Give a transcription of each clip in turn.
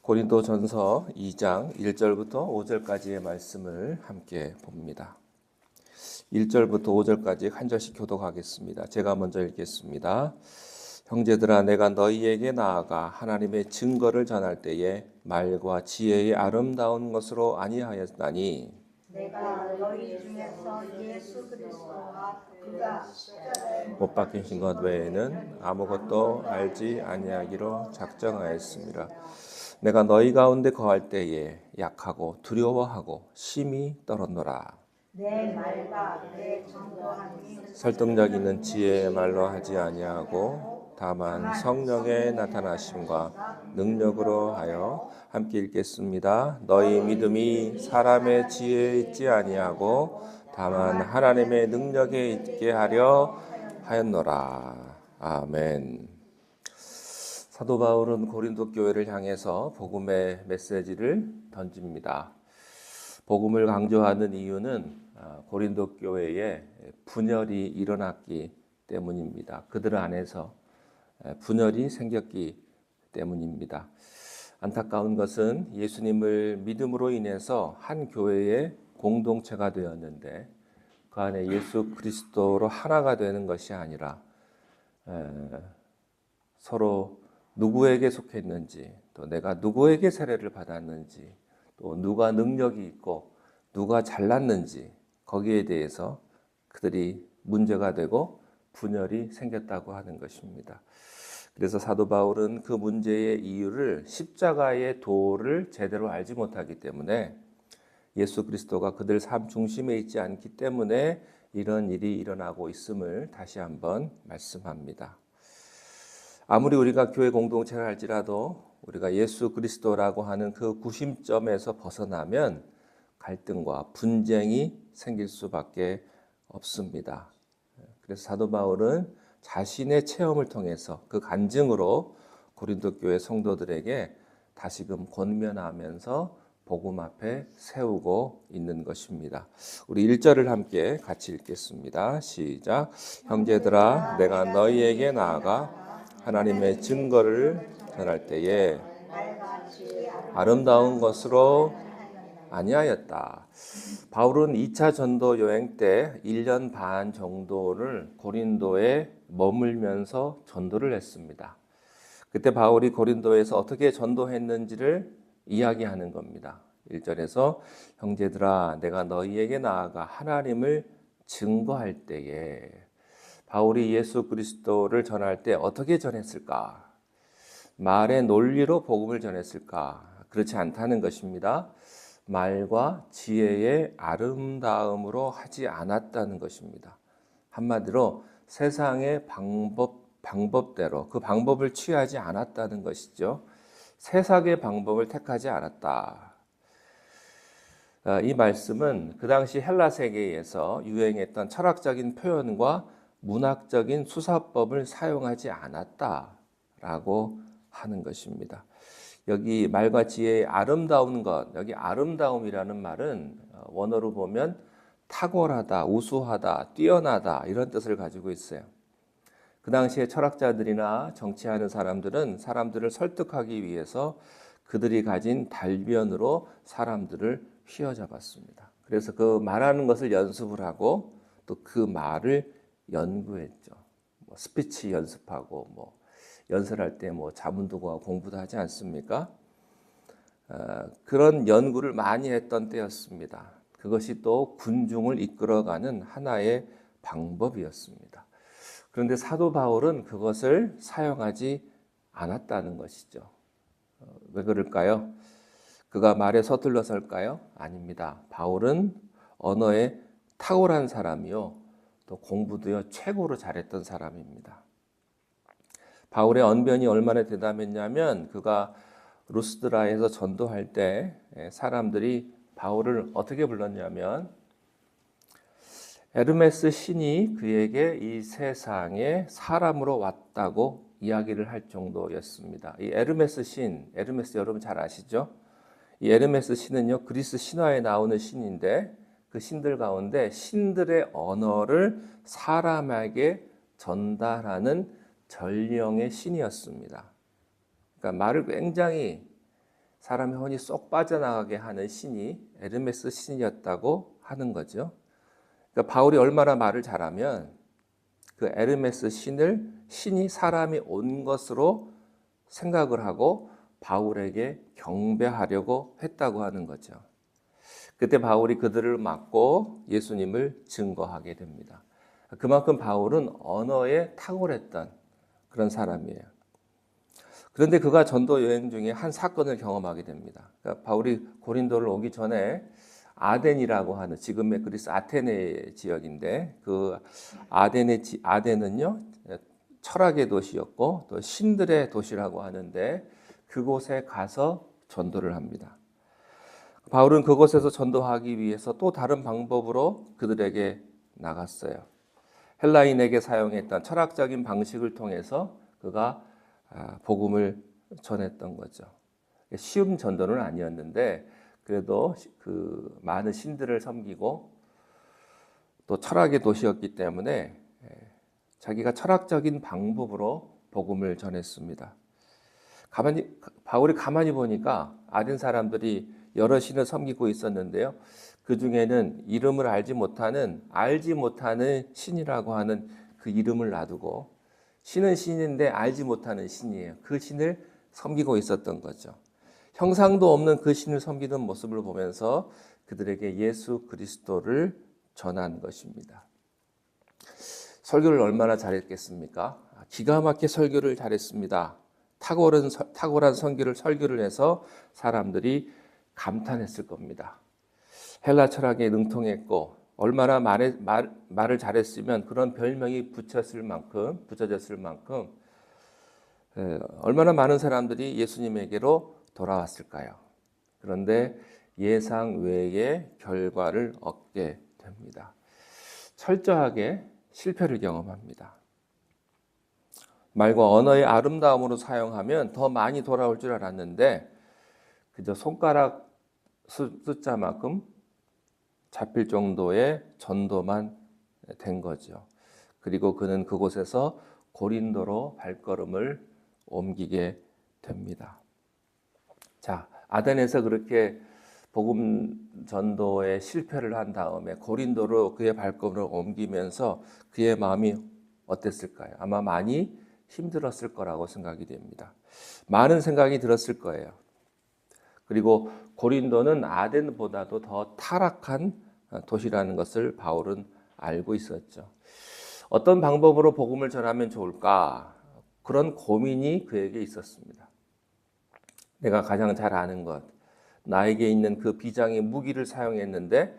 고린도전서 2장 1절부터 5절까지의 말씀을 함께 봅니다. 1절부터 5절까지 한 절씩 교독하겠습니다. 제가 먼저 읽겠습니다. 형제들아, 내가 너희에게 나아가 하나님의 증거를 전할 때에 말과 지혜의 아름다운 것으로 아니하였나니 내가 너희 중에서 예수 그리스도와 그가 십자가에 못 박히신 것 외에는 아무것도 알지 아니하기로 작정하였습니다. 내가 너희 가운데 거할 때에 약하고 두려워하고 심히 떨었노라. 내 말과 내 전도함이 설득력 있는 지혜의 말로 하지 아니하고 다만 성령의 나타나심과 능력으로 하여 함께 읽겠습니다. 너희 믿음이 사람의 지혜에 있지 아니하고 다만 하나님의 능력에 있게 하려 하였노라. 아멘. 사도 바울은 고린도 교회를 향해서 복음의 메시지를 던집니다. 복음을 강조하는 이유는 고린도 교회에 분열이 일어났기 때문입니다. 그들 안에서 분열이 생겼기 때문입니다. 안타까운 것은 예수님을 믿음으로 인해서 한 교회의 공동체가 되었는데 그 안에 예수 그리스도로 하나가 되는 것이 아니라 서로 누구에게 속했는지, 또 내가 누구에게 세례를 받았는지, 또 누가 능력이 있고 누가 잘났는지 거기에 대해서 그들이 문제가 되고 분열이 생겼다고 하는 것입니다. 그래서 사도 바울은 그 문제의 이유를 십자가의 도를 제대로 알지 못하기 때문에 예수 그리스도가 그들 삶 중심에 있지 않기 때문에 이런 일이 일어나고 있음을 다시 한번 말씀합니다. 아무리 우리가 교회 공동체를 할지라도 우리가 예수 그리스도라고 하는 그 구심점에서 벗어나면 갈등과 분쟁이 생길 수밖에 없습니다. 그래서 사도 바울은 자신의 체험을 통해서 그 간증으로 고린도 교회 성도들에게 다시금 권면하면서 복음 앞에 세우고 있는 것입니다. 우리 1절을 함께 같이 읽겠습니다. 시작. 형제들아, 내가 너희에게 나아가 하나님의 증거를 전할 때에 아름다운 것으로 아니하였다. 바울은 2차 전도 여행 때 1년 반 정도를 고린도에 머물면서 전도를 했습니다. 그때 바울이 고린도에서 어떻게 전도했는지를 이야기하는 겁니다. 1절에서 형제들아, 내가 너희에게 나아가 하나님을 증거할 때에 바울이 예수 그리스도를 전할 때 어떻게 전했을까? 말의 논리로 복음을 전했을까? 그렇지 않다는 것입니다. 말과 지혜의 아름다움으로 하지 않았다는 것입니다. 한마디로 세상의 방법대로 그 방법을 취하지 않았다는 것이죠. 세상의 방법을 택하지 않았다. 이 말씀은 그 당시 헬라 세계에서 유행했던 철학적인 표현과 문학적인 수사법을 사용하지 않았다라고 하는 것입니다. 여기 말과 지혜의 아름다운 것, 여기 아름다움이라는 말은 원어로 보면 탁월하다, 우수하다, 뛰어나다 이런 뜻을 가지고 있어요. 그 당시에 철학자들이나 정치하는 사람들은 사람들을 설득하기 위해서 그들이 가진 달변으로 사람들을 휘어잡았습니다. 그래서 그 말하는 것을 연습을 하고 또 그 말을 연구했죠. 스피치 연습하고 연설할 때 자문도 구하고 공부도 하지 않습니까? 그런 연구를 많이 했던 때였습니다. 그것이 또 군중을 이끌어가는 하나의 방법이었습니다. 그런데 사도 바울은 그것을 사용하지 않았다는 것이죠. 왜 그럴까요? 그가 말에 서툴러서일까요? 아닙니다. 바울은 언어에 탁월한 사람이요, 또 공부도요 최고로 잘했던 사람입니다. 바울의 언변이 얼마나 대담했냐면 그가 루스드라에서 전도할 때 사람들이 바울을 어떻게 불렀냐면 에르메스 신이 그에게 이 세상에 사람으로 왔다고 이야기를 할 정도였습니다. 이 에르메스 신, 에르메스 여러분 잘 아시죠? 이 에르메스 신은요 그리스 신화에 나오는 신인데 그 신들 가운데 신들의 언어를 사람에게 전달하는 전령의 신이었습니다. 그러니까 말을 굉장히 사람의 혼이 쏙 빠져나가게 하는 신이 에르메스 신이었다고 하는 거죠. 그러니까 바울이 얼마나 말을 잘하면 그 에르메스 신이 사람이 온 것으로 생각을 하고 바울에게 경배하려고 했다고 하는 거죠. 그때 바울이 그들을 막고 예수님을 증거하게 됩니다. 그만큼 바울은 언어에 탁월했던 그런 사람이에요. 그런데 그가 전도 여행 중에 한 사건을 경험하게 됩니다. 그러니까 바울이 고린도를 오기 전에 아덴이라고 하는 지금의 그리스 아테네 지역인데 그 아덴은요 철학의 도시였고 또 신들의 도시라고 하는데 그곳에 가서 전도를 합니다. 바울은 그곳에서 전도하기 위해서 또 다른 방법으로 그들에게 나갔어요. 헬라인에게 사용했던 철학적인 방식을 통해서 그가 복음을 전했던 거죠. 쉬운 전도는 아니었는데 그래도 그 많은 신들을 섬기고 또 철학의 도시였기 때문에 자기가 철학적인 방법으로 복음을 전했습니다. 바울이 가만히 보니까 아덴 사람들이 여러 신을 섬기고 있었는데요. 그 중에는 이름을 알지 못하는 신이라고 하는 그 이름을 놔두고 신은 신인데 알지 못하는 신이에요. 그 신을 섬기고 있었던 거죠. 형상도 없는 그 신을 섬기는 모습을 보면서 그들에게 예수 그리스도를 전한 것입니다. 설교를 얼마나 잘했겠습니까? 기가 막히게 설교를 잘했습니다. 탁월한 설교를 해서 사람들이 감탄했을 겁니다. 헬라 철학에 능통했고 얼마나 말을 잘했으면 그런 별명이 붙여졌을 만큼 얼마나 많은 사람들이 예수님에게로 돌아왔을까요? 그런데 예상 외의 결과를 얻게 됩니다. 철저하게 실패를 경험합니다. 말과 언어의 아름다움으로 사용하면 더 많이 돌아올 줄 알았는데 그저 손가락 숫자만큼 잡힐 정도의 전도만 된 거죠. 그리고 그는 그곳에서 고린도로 발걸음을 옮기게 됩니다. 자, 아덴에서 그렇게 복음 전도에 실패를 한 다음에 고린도로 그의 발걸음을 옮기면서 그의 마음이 어땠을까요? 아마 많이 힘들었을 거라고 생각이 됩니다. 많은 생각이 들었을 거예요. 그리고 고린도는 아덴보다도 더 타락한 도시라는 것을 바울은 알고 있었죠. 어떤 방법으로 복음을 전하면 좋을까? 그런 고민이 그에게 있었습니다. 내가 가장 잘 아는 것, 나에게 있는 그 비장의 무기를 사용했는데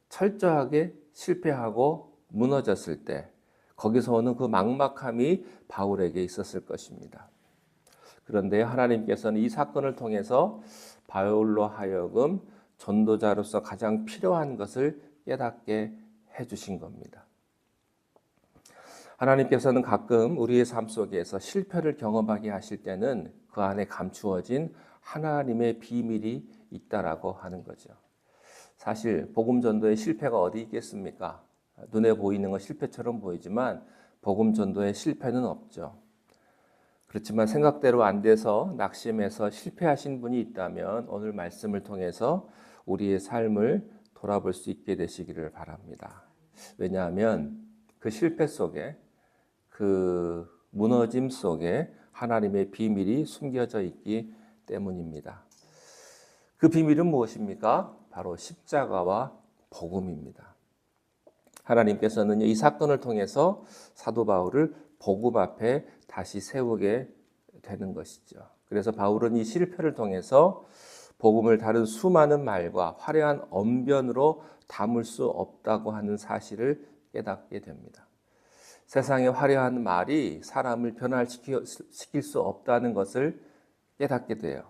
철저하게 실패하고 무너졌을 때 거기서 오는 그 막막함이 바울에게 있었을 것입니다. 그런데 하나님께서는 이 사건을 통해서 바울로 하여금 전도자로서 가장 필요한 것을 깨닫게 해주신 겁니다. 하나님께서는 가끔 우리의 삶 속에서 실패를 경험하게 하실 때는 그 안에 감추어진 하나님의 비밀이 있다라고 하는 거죠. 사실 복음 전도의 실패가 어디 있겠습니까? 눈에 보이는 건 실패처럼 보이지만 복음 전도의 실패는 없죠. 그렇지만 생각대로 안 돼서 낙심해서 실패하신 분이 있다면 오늘 말씀을 통해서 우리의 삶을 돌아볼 수 있게 되시기를 바랍니다. 왜냐하면 그 실패 속에 그 무너짐 속에 하나님의 비밀이 숨겨져 있기 때문입니다. 그 비밀은 무엇입니까? 바로 십자가와 복음입니다. 하나님께서는 이 사건을 통해서 사도 바울을 복음 앞에 다시 세우게 되는 것이죠. 그래서 바울은 이 실패를 통해서 복음을 다른 수많은 말과 화려한 언변으로 담을 수 없다고 하는 사실을 깨닫게 됩니다. 세상의 화려한 말이 사람을 변화시킬 수 없다는 것을 깨닫게 돼요.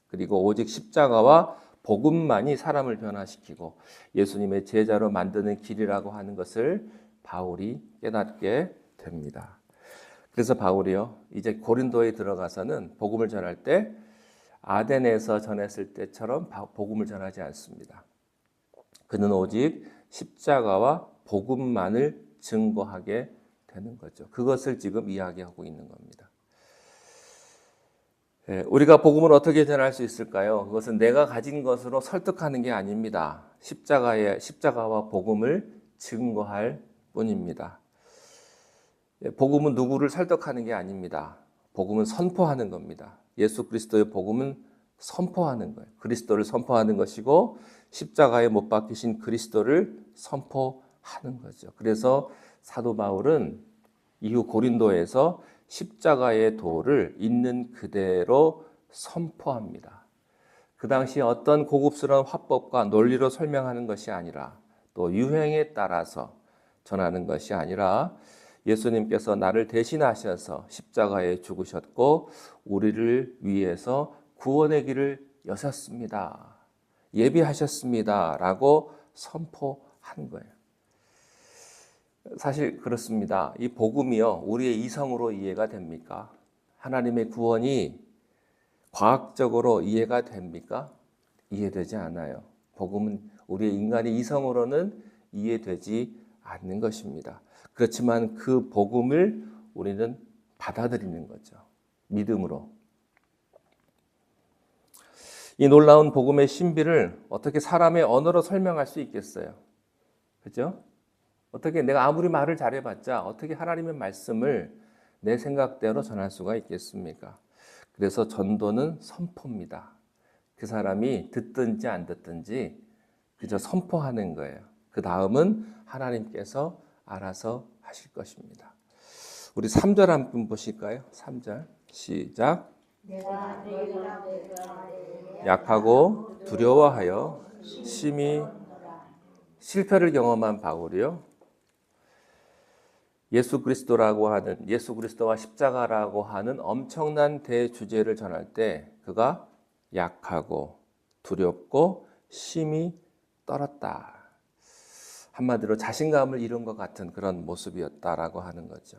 그리고 오직 십자가와 복음만이 사람을 변화시키고 예수님의 제자로 만드는 길이라고 하는 것을 바울이 깨닫게 됩니다. 그래서 바울이요, 이제 고린도에 들어가서는 복음을 전할 때 아덴에서 전했을 때처럼 복음을 전하지 않습니다. 그는 오직 십자가와 복음만을 증거하게 되는 거죠. 그것을 지금 이야기하고 있는 겁니다. 우리가 복음을 어떻게 전할 수 있을까요? 그것은 내가 가진 것으로 설득하는 게 아닙니다. 십자가와 복음을 증거할 뿐입니다. 복음은 누구를 설득하는 게 아닙니다. 복음은 선포하는 겁니다. 예수 그리스도의 복음은 선포하는 거예요. 그리스도를 선포하는 것이고 십자가에 못 박히신 그리스도를 선포하는 거죠. 그래서 사도 바울은 이후 고린도에서 십자가의 도를 있는 그대로 선포합니다. 그 당시 어떤 고급스러운 화법과 논리로 설명하는 것이 아니라 또 유행에 따라서 전하는 것이 아니라 예수님께서 나를 대신하셔서 십자가에 죽으셨고 우리를 위해서 구원의 길을 여셨습니다. 예비하셨습니다. 라고 선포한 거예요. 사실 그렇습니다. 이 복음이요, 우리의 이성으로 이해가 됩니까? 하나님의 구원이 과학적으로 이해가 됩니까? 이해되지 않아요. 복음은 우리의 인간의 이성으로는 이해되지 않는 것입니다. 그렇지만 그 복음을 우리는 받아들이는 거죠. 믿음으로. 이 놀라운 복음의 신비를 어떻게 사람의 언어로 설명할 수 있겠어요? 그죠? 어떻게 내가 아무리 말을 잘해봤자 어떻게 하나님의 말씀을 내 생각대로 전할 수가 있겠습니까? 그래서 전도는 선포입니다. 그 사람이 듣든지 안 듣든지 그저 선포하는 거예요. 그 다음은 하나님께서 알아서 하실 것입니다. 우리 3절 한 번 보실까요? 3절 시작. 내가 너희가 약하고 두려워하여 심히 실패를 경험한 바울이요. 예수 그리스도와 십자가라고 하는 엄청난 대주제를 전할 때 그가 약하고 두렵고 심히 떨었다. 한마디로 자신감을 잃은 것 같은 그런 모습이었다라고 하는 거죠.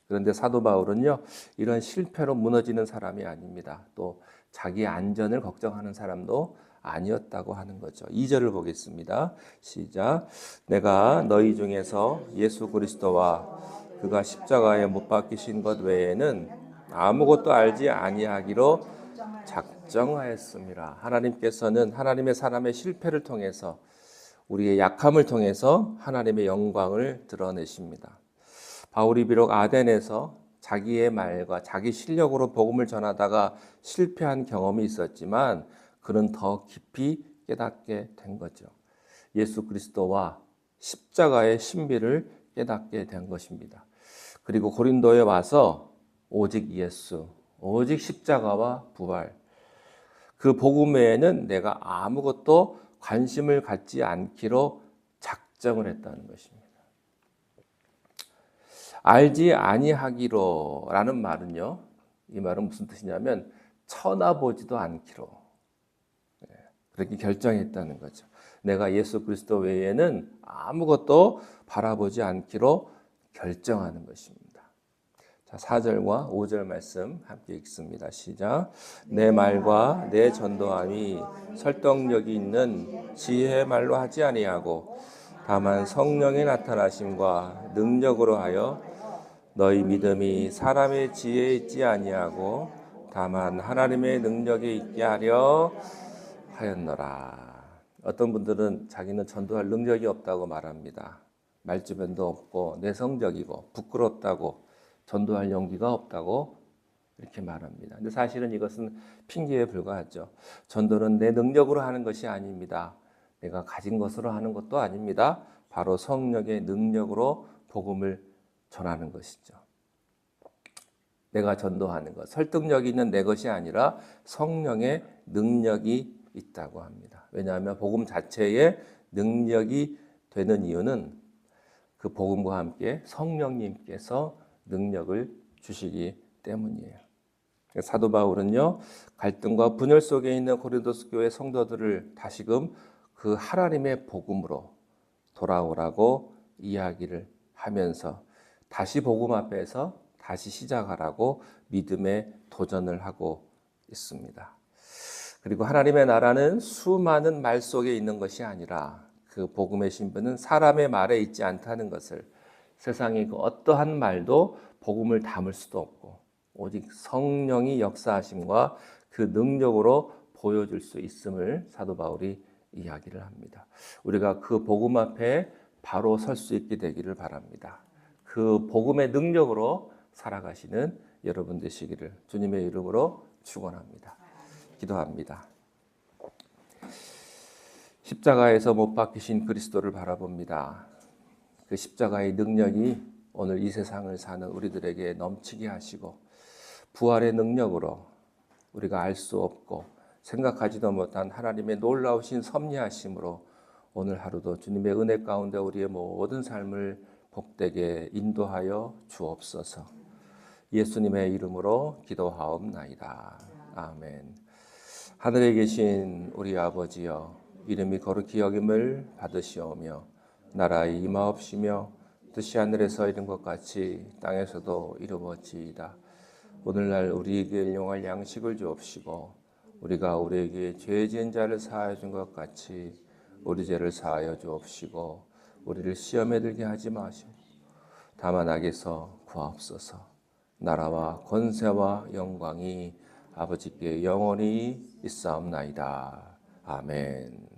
그런데 사도 바울은요, 이런 실패로 무너지는 사람이 아닙니다. 또 자기 안전을 걱정하는 사람도 아니었다고 하는 거죠. 2절을 보겠습니다. 시작. 내가 너희 중에서 예수 그리스도와 그가 십자가에 못 박히신 것 외에는 아무것도 알지 아니하기로 작정하였습니다. 하나님께서는 하나님의 사람의 실패를 통해서 우리의 약함을 통해서 하나님의 영광을 드러내십니다. 바울이 비록 아덴에서 자기의 말과 자기 실력으로 복음을 전하다가 실패한 경험이 있었지만 그는 더 깊이 깨닫게 된 거죠. 예수 그리스도와 십자가의 신비를 깨닫게 된 것입니다. 그리고 고린도에 와서 오직 예수, 오직 십자가와 부활, 그 복음 외에는 내가 아무것도 관심을 갖지 않기로 작정을 했다는 것입니다. 알지 아니하기로라는 말은요, 이 말은 무슨 뜻이냐면 쳐다보지도 않기로 그렇게 결정했다는 거죠. 내가 예수 그리스도 외에는 아무것도 바라보지 않기로 결정하는 것입니다. 자, 4절과 5절 말씀 함께 읽습니다. 시작. 내 말과 내 전도함이 설득력이 있는 지혜의 말로 하지 아니하고 다만 성령의 나타나심과 능력으로 하여 너희 믿음이 사람의 지혜에 있지 아니하고 다만 하나님의 능력에 있게 하려 하였노라. 어떤 분들은 자기는 전도할 능력이 없다고 말합니다. 말주변도 없고 내성적이고 부끄럽다고 전도할 용기가 없다고 이렇게 말합니다. 근데 사실은 이것은 핑계에 불과하죠. 전도는 내 능력으로 하는 것이 아닙니다. 내가 가진 것으로 하는 것도 아닙니다. 바로 성령의 능력으로 복음을 전하는 것이죠. 내가 전도하는 것, 설득력 있는 내 것이 아니라 성령의 능력이 있다고 합니다. 왜냐하면 복음 자체에 능력이 되는 이유는 그 복음과 함께 성령님께서 능력을 주시기 때문이에요. 사도 바울은요, 갈등과 분열 속에 있는 고린도스 교회 성도들을 다시금 그 하나님의 복음으로 돌아오라고 이야기를 하면서 다시 복음 앞에서 다시 시작하라고 믿음의 도전을 하고 있습니다. 그리고 하나님의 나라는 수많은 말 속에 있는 것이 아니라 그 복음의 신분은 사람의 말에 있지 않다는 것을, 세상의 그 어떠한 말도 복음을 담을 수도 없고 오직 성령이 역사하심과 그 능력으로 보여줄 수 있음을 사도 바울이 이야기를 합니다. 우리가 그 복음 앞에 바로 설 수 있게 되기를 바랍니다. 그 복음의 능력으로 살아가시는 여러분 되시기를 주님의 이름으로 축원합니다. 기도합니다. 십자가에서 못 박히신 그리스도를 바라봅니다. 그 십자가의 능력이 오늘 이 세상을 사는 우리들에게 넘치게 하시고 부활의 능력으로 우리가 알 수 없고 생각하지도 못한 하나님의 놀라우신 섭리하심으로 오늘 하루도 주님의 은혜 가운데 우리의 모든 삶을 복되게 인도하여 주옵소서. 예수님의 이름으로 기도하옵나이다. 아멘. 하늘에 계신 우리 아버지여, 이름이 거룩히 여김을 받으시오며 나라의 임하옵시며 뜻이 하늘에서 이룬 것 같이 땅에서도 이루어지이다. 오늘날 우리에게 일용할 양식을 주옵시고 우리가 우리에게 죄 지은 자를 사하여 준 것 같이 우리 죄를 사하여 주옵시고 우리를 시험에 들게 하지 마시고 다만 악에서 구하옵소서. 나라와 권세와 영광이 아버지께 영원히 있사옵나이다. 아멘.